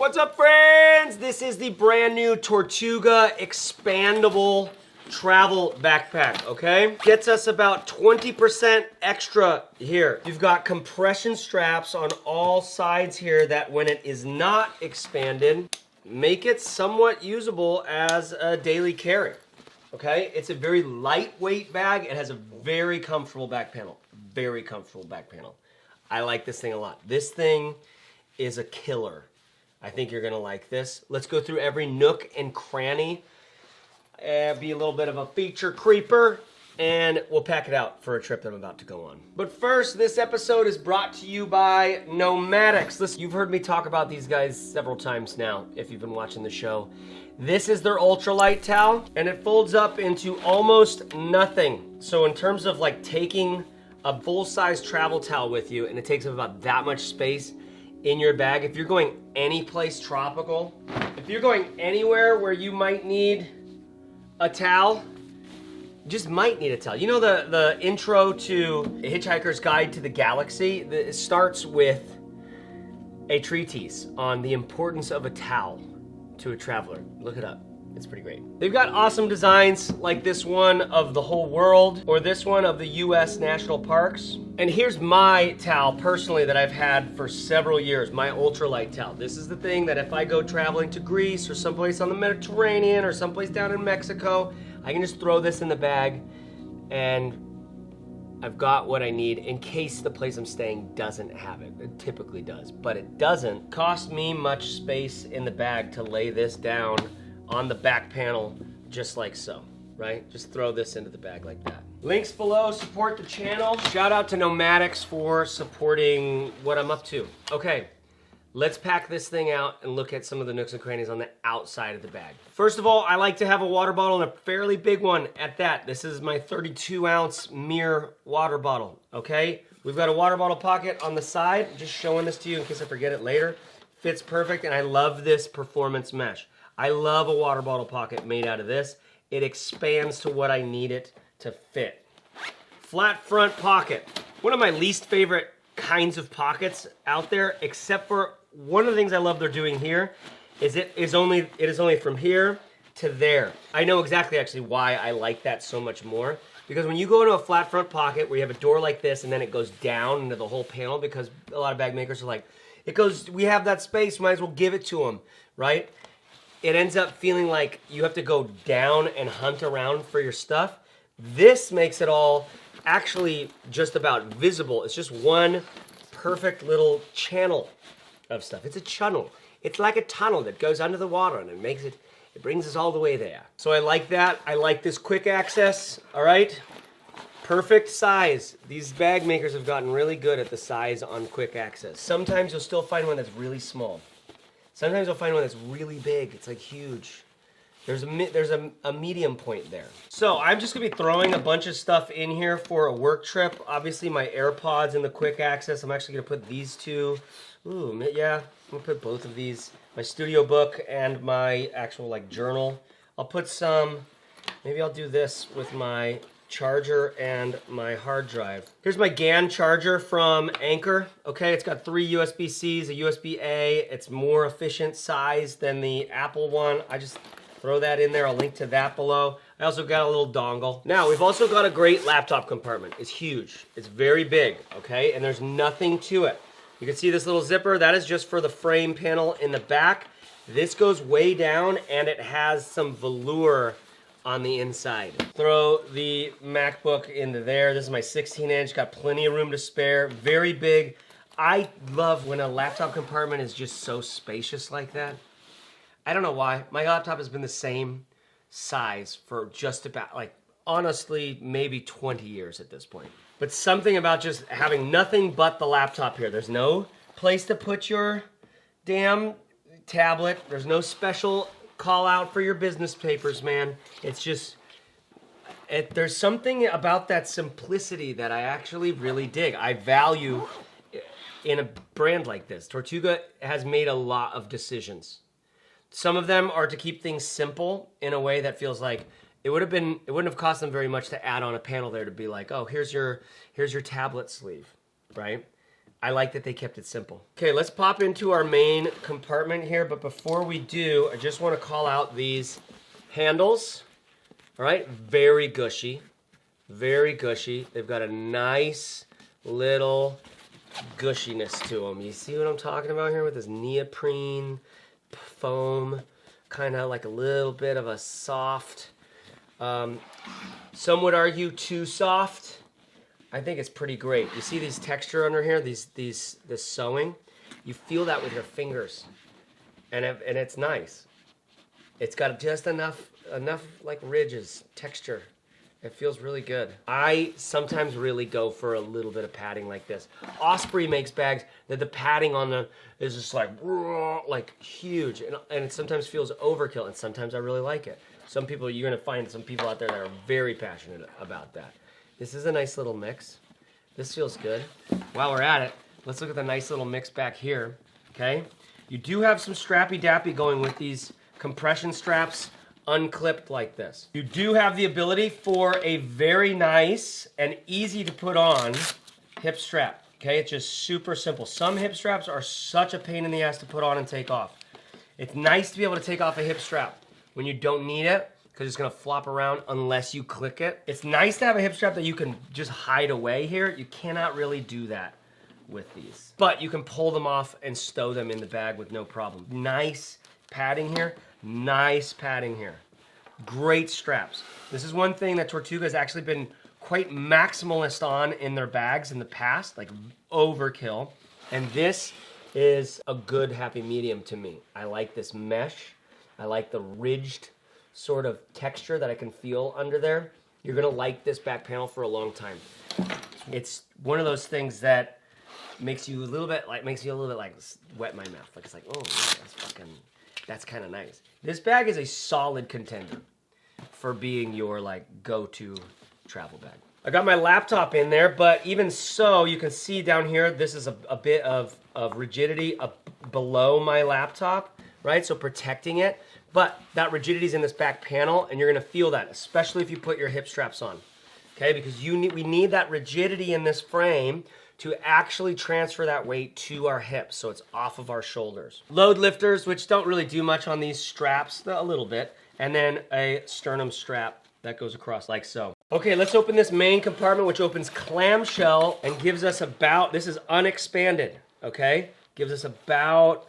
What's up, friends? This is the brand new Tortuga expandable travel backpack, okay? Gets us about 20% extra here. You've got compression straps on all sides here that when it is not expanded, make it somewhat usable as a daily carry, okay? It's a very lightweight bag. It has a very comfortable back panel. Very comfortable back panel. I like this thing a lot. This thing is a killer. I think you're gonna like this. Let's go through every nook and cranny. Be a little bit of a feature creeper, and we'll pack it out for a trip that I'm about to go on. But first, this episode is brought to you by Nomadics. Listen, you've heard me talk about these guys several times now, if you've been watching the show. This is their ultralight towel, and it folds up into almost nothing. So in terms of like taking a full-size travel towel with you, and it takes up about that much space in your bag. If you're going any place tropical, if you're going anywhere where you might need a towel, just might need a towel. You know the intro to A Hitchhiker's Guide to the Galaxy? It starts with a treatise on the importance of a towel to a traveler. Look it up. It's pretty great. They've got awesome designs like this one of the whole world or this one of the US national parks. And here's my towel personally that I've had for several years, my ultralight towel. This is the thing that if I go traveling to Greece or someplace on the Mediterranean or someplace down in Mexico, I can just throw this in the bag and I've got what I need in case the place I'm staying doesn't have it. It typically does, but it doesn't cost me much space in the bag to lay this down on the back panel, just like so, right? Just throw this into the bag like that. Links below, support the channel. Shout out to Nomadics for supporting what I'm up to. Okay, let's pack this thing out and look at some of the nooks and crannies on the outside of the bag. First of all, I like to have a water bottle, and a fairly big one at that. This is my 32-ounce Mir water bottle, okay? We've got a water bottle pocket on the side. Just showing this to you in case I forget it later. Fits perfect, and I love this performance mesh. I love a water bottle pocket made out of this. It expands to what I need it to fit. Flat front pocket. One of my least favorite kinds of pockets out there, except for one of the things I love they're doing here, is it is only from here to there. I know exactly actually why I like that so much more. Because when you go into a flat front pocket where you have a door like this and then it goes down into the whole panel, because a lot of bag makers are like, we have that space, might as well give it to them, right? It ends up feeling like you have to go down and hunt around for your stuff. This makes it all actually just about visible. It's just one perfect little channel of stuff. It's a channel. It's like a tunnel that goes under the water and it brings us all the way there. So I like that. I like this quick access, all right? Perfect size. These bag makers have gotten really good at the size on quick access. Sometimes you'll still find one that's really small. Sometimes you'll find one that's really big. It's like huge. There's a medium point there. So I'm just gonna be throwing a bunch of stuff in here for a work trip. Obviously my AirPods and the quick access. I'm actually gonna put these two. Ooh, yeah, I'm gonna put both of these. My studio book and my actual like journal. I'll put some, maybe I'll do this with my charger and my hard drive. Here's my GAN charger from Anker. Okay, it's got 3 USB-Cs, a USB-A. It's more efficient size than the Apple one. I just throw that in there. I'll link to that below. I also got a little dongle. Now, we've also got a great laptop compartment. It's huge. It's very big, okay? And there's nothing to it. You can see this little zipper. That is just for the frame panel in the back. This goes way down, and it has some velour on the inside. Throw the MacBook into there. This is my 16-inch, got plenty of room to spare, very big. I love when a laptop compartment is just so spacious like that. I don't know why. My laptop has been the same size for just about, like, honestly, maybe 20 years at this point. But something about just having nothing but the laptop here. There's no place to put your damn tablet. There's no special call out for your business papers, man. It's just, there's something about that simplicity that I actually really dig. I value in a brand like this. Tortuga has made a lot of decisions. Some of them are to keep things simple in a way that feels like it wouldn't have cost them very much to add on a panel there to be like, oh, here's your tablet sleeve, right? I like that they kept it simple. Okay, let's pop into our main compartment here, but before we do, I just want to call out these handles. All right, very gushy, very gushy. They've got a nice little gushiness to them. You see what I'm talking about here with this neoprene foam, kind of like a little bit of a soft, some would argue too soft. I think it's pretty great. You see these texture under here, this sewing? You feel that with your fingers, and it's nice. It's got just enough like ridges, texture. It feels really good. I sometimes really go for a little bit of padding like this. Osprey makes bags that the padding on them is just like huge, and it sometimes feels overkill, and sometimes I really like it. Some people, you're gonna find some people out there that are very passionate about that. This is a nice little mix. This feels good. While we're at it, let's look at the nice little mix back here, okay? You do have some strappy dappy going with these compression straps unclipped like this. You do have the ability for a very nice and easy to put on hip strap, okay? It's just super simple. Some hip straps are such a pain in the ass to put on and take off. It's nice to be able to take off a hip strap when you don't need it, because it's gonna flop around unless you click it. It's nice to have a hip strap that you can just hide away here. You cannot really do that with these. But you can pull them off and stow them in the bag with no problem. Nice padding here, nice padding here. Great straps. This is one thing that Tortuga has actually been quite maximalist on in their bags in the past, like overkill. And this is a good happy medium to me. I like this mesh. I like the ridged sort of texture that I can feel under there. You're gonna like this back panel for a long time. It's one of those things that makes you a little bit like wet my mouth. Like it's like, oh, that's kind of nice. This bag is a solid contender for being your like go-to travel bag. I got my laptop in there, but even so, you can see down here, this is a bit of rigidity below my laptop, right? So protecting it. But that rigidity is in this back panel, and you're gonna feel that, especially if you put your hip straps on, okay? Because we need that rigidity in this frame to actually transfer that weight to our hips, so it's off of our shoulders. Load lifters, which don't really do much on these straps, a little bit, and then a sternum strap that goes across like so. Okay, let's open this main compartment, which opens clamshell and gives us about, this is unexpanded, okay? Gives us about,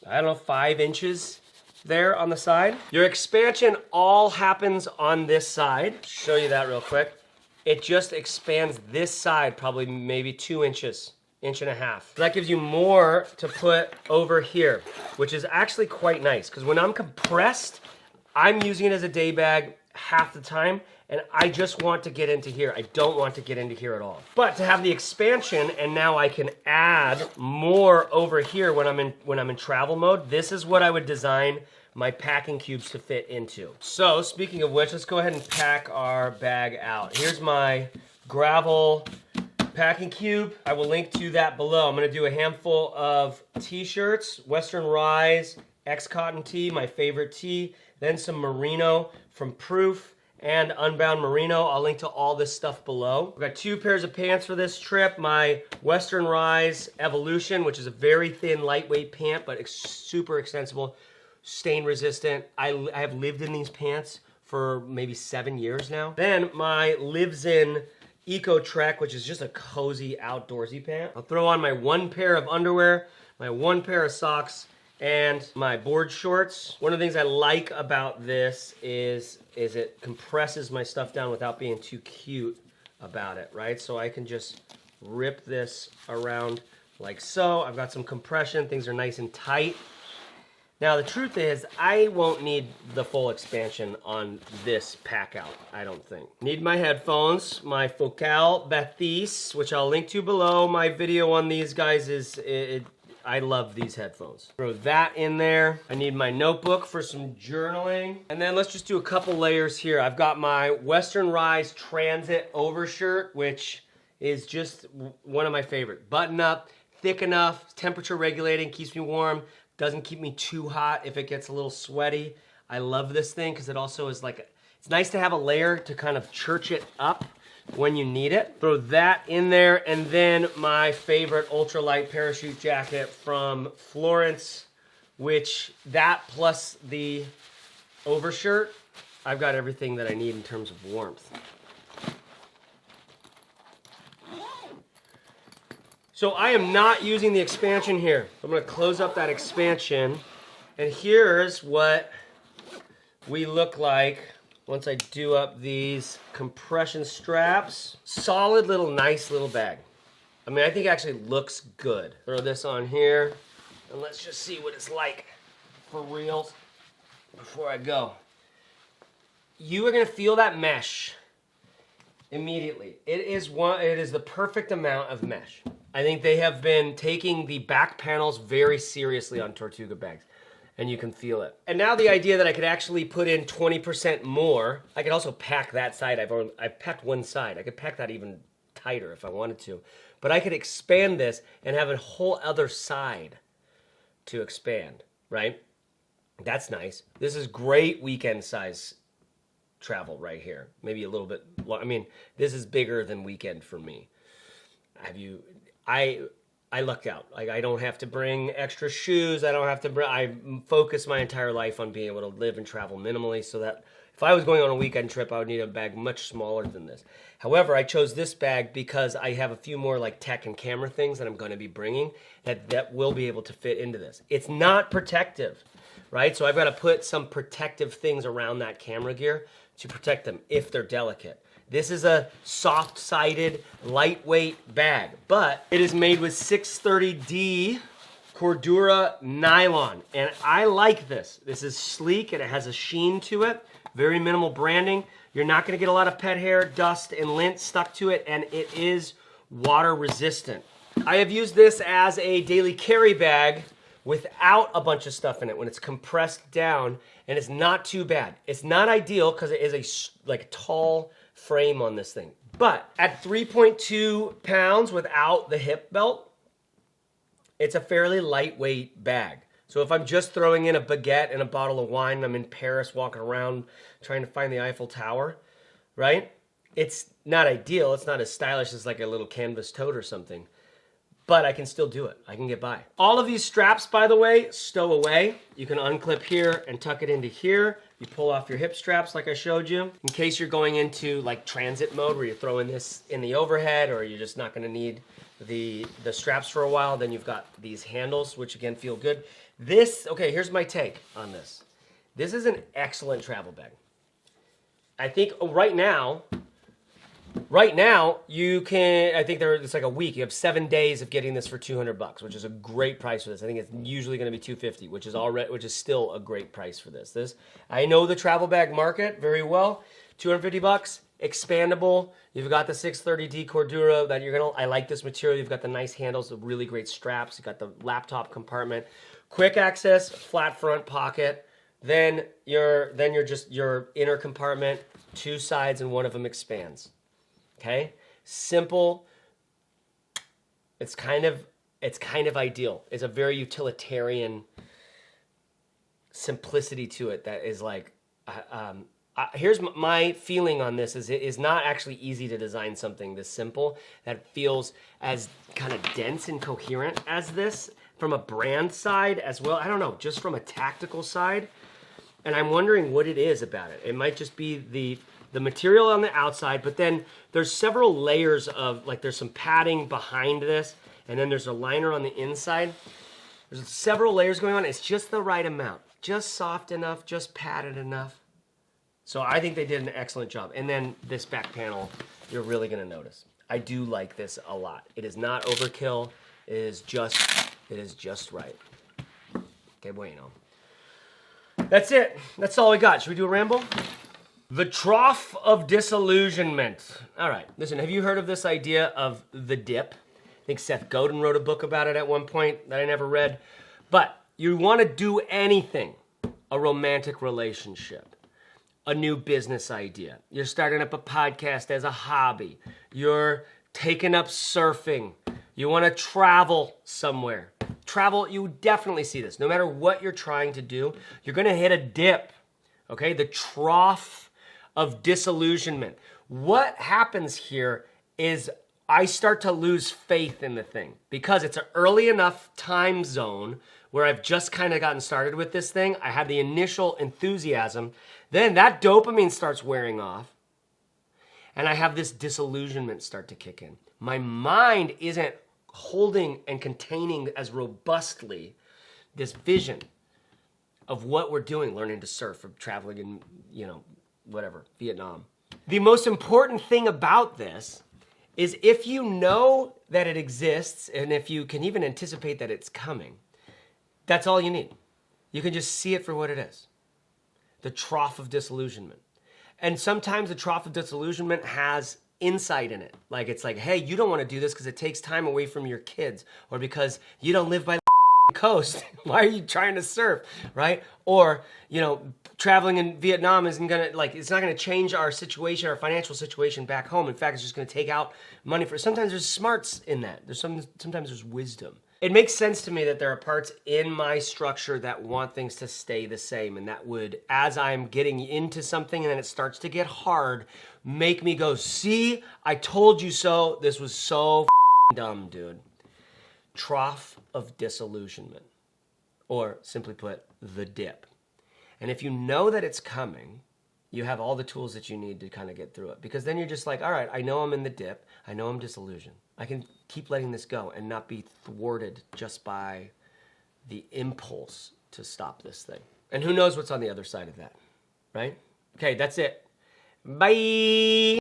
I don't know, 5 inches there on the side. Your expansion all happens on this side. Show you that real quick. It just expands this side probably maybe 2 inches, 1.5 inches. So that gives you more to put over here, which is actually quite nice, because when I'm compressed, I'm using it as a day bag half the time, and I just want to get into here. I don't want to get into here at all. But to have the expansion, and now I can add more over here when I'm in travel mode, this is what I would design my packing cubes to fit into. So speaking of which, let's go ahead and pack our bag out. Here's my gravel packing cube. I will link to that below. I'm gonna do a handful of t-shirts, Western Rise, X Cotton tee, my favorite tee, then some merino from Proof and Unbound Merino. I'll link to all this stuff below. I've got 2 pairs of pants for this trip. My Western Rise Evolution, which is a very thin, lightweight pant, but super extensible, stain resistant. I have lived in these pants for maybe 7 years now. Then my Lives In Eco Trek, which is just a cozy outdoorsy pant. I'll throw on my 1 pair of underwear, my 1 pair of socks, and my board shorts. One of the things I like about this is it compresses my stuff down without being too cute about it, right? So I can just rip this around like so. I've got some compression, things are nice and tight. Now the truth is, I won't need the full expansion on this pack out, I don't think. Need my headphones, my Focal Bathis, which I'll link to below. My video on these guys I love these headphones. Throw that in there. I need my notebook for some journaling. And then let's just do a couple layers here. I've got my Western Rise Transit overshirt, which is just one of my favorite. Button up, thick enough, temperature regulating, keeps me warm, doesn't keep me too hot if it gets a little sweaty. I love this thing because it also is like, it's nice to have a layer to kind of church it up when you need it. Throw that in there, and then my favorite ultralight parachute jacket from Florence, which that plus the overshirt, I've got everything that I need in terms of warmth. So I am not using the expansion here. I'm gonna close up that expansion, and here's what we look like once I do up these compression straps. Solid little, nice little bag. I mean, I think it actually looks good. Throw this on here, and let's just see what it's like for real before I go. You are gonna feel that mesh immediately. It is the perfect amount of mesh. I think they have been taking the back panels very seriously on Tortuga bags, and you can feel it. And now the idea that I could actually put in 20% more, I could also pack that side. I've packed one side. I could pack that even tighter if I wanted to. But I could expand this and have a whole other side to expand, right? That's nice. This is great weekend size travel right here. Maybe a little bit, I mean, this is bigger than weekend for me. I lucked out. Like, I don't have to bring extra shoes. I focus my entire life on being able to live and travel minimally, so that if I was going on a weekend trip, I would need a bag much smaller than this. However, I chose this bag because I have a few more like tech and camera things that I'm going to be bringing that will be able to fit into this. It's not protective, right? So I've got to put some protective things around that camera gear to protect them if they're delicate. This is a soft-sided, lightweight bag, but it is made with 630D Cordura nylon, and I like this. This is sleek, and it has a sheen to it, very minimal branding. You're not gonna get a lot of pet hair, dust, and lint stuck to it, and it is water resistant. I have used this as a daily carry bag without a bunch of stuff in it when it's compressed down, and it's not too bad. It's not ideal because it is a tall frame on this thing. But at 3.2 pounds without the hip belt, it's a fairly lightweight bag. So if I'm just throwing in a baguette and a bottle of wine and I'm in Paris walking around trying to find the Eiffel Tower, right? It's not ideal. It's not as stylish as like a little canvas tote or something. But I can still do it. I can get by. All of these straps, by the way, stow away. You can unclip here and tuck it into here. You pull off your hip straps like I showed you. In case you're going into like transit mode where you're throwing this in the overhead, or you're just not gonna need the straps for a while, then you've got these handles, which again feel good. Okay, here's my take on this. This is an excellent travel bag. I think right now, you can, I think it's like a week. You have 7 days of getting this for $200, which is a great price for this. I think it's usually going to be $250, which is still a great price for this. I know the travel bag market very well. $250, expandable. You've got the 630D Cordura that I like this material. You've got the nice handles, the really great straps. You've got the laptop compartment, quick access, flat front pocket. Then your inner compartment, 2 sides, and one of them expands. Okay, simple. It's kind of ideal. It's a very utilitarian simplicity to it that is like. Here's my feeling on this: is it is not actually easy to design something this simple that feels as kind of dense and coherent as this from a brand side as well. I don't know, just from a tactical side, and I'm wondering what it is about it. It might just be the material on the outside, but then there's several layers of, like, there's some padding behind this, and then there's a liner on the inside. There's several layers going on. It's just the right amount, just soft enough, just padded enough. So I think they did an excellent job. And then this back panel, you're really gonna notice. I do like this a lot. It is not overkill. It is just right. Okay, bueno. That's it. That's all we got. Should we do a ramble? The trough of disillusionment. All right, listen, have you heard of this idea of the dip? I think Seth Godin wrote a book about it at one point that I never read. But you want to do anything, a romantic relationship, a new business idea. You're starting up a podcast as a hobby. You're taking up surfing. You want to travel somewhere. Travel, you definitely see this. No matter what you're trying to do, you're going to hit a dip, okay? The trough of disillusionment. What happens here is I start to lose faith in the thing because it's an early enough time zone where I've just kind of gotten started with this thing. I have the initial enthusiasm. Then that dopamine starts wearing off. And I have this disillusionment start to kick in. My mind isn't holding and containing as robustly this vision of what we're doing, learning to surf or traveling in, whatever, Vietnam. The most important thing about this is if you know that it exists and if you can even anticipate that it's coming, that's all you need. You can just see it for what it is. The trough of disillusionment. And sometimes the trough of disillusionment has insight in it. Like it's like, hey, you don't want to do this because it takes time away from your kids, or because you don't live by the coast. Why are you trying to surf, right? Or, traveling in Vietnam isn't gonna, it's not gonna change our situation, our financial situation back home. In fact, it's just gonna take out money for, sometimes there's smarts in that. Sometimes there's wisdom. It makes sense to me that there are parts in my structure that want things to stay the same, and that would, as I'm getting into something and then it starts to get hard, make me go, see, I told you so. This was so dumb, dude. Trough of disillusionment, or simply put, the dip. And if you know that it's coming, you have all the tools that you need to kind of get through it. Because then you're just like, all right, I know I'm in the dip. I know I'm disillusioned. I can keep letting this go and not be thwarted just by the impulse to stop this thing. And who knows what's on the other side of that, right? Okay, that's it. Bye.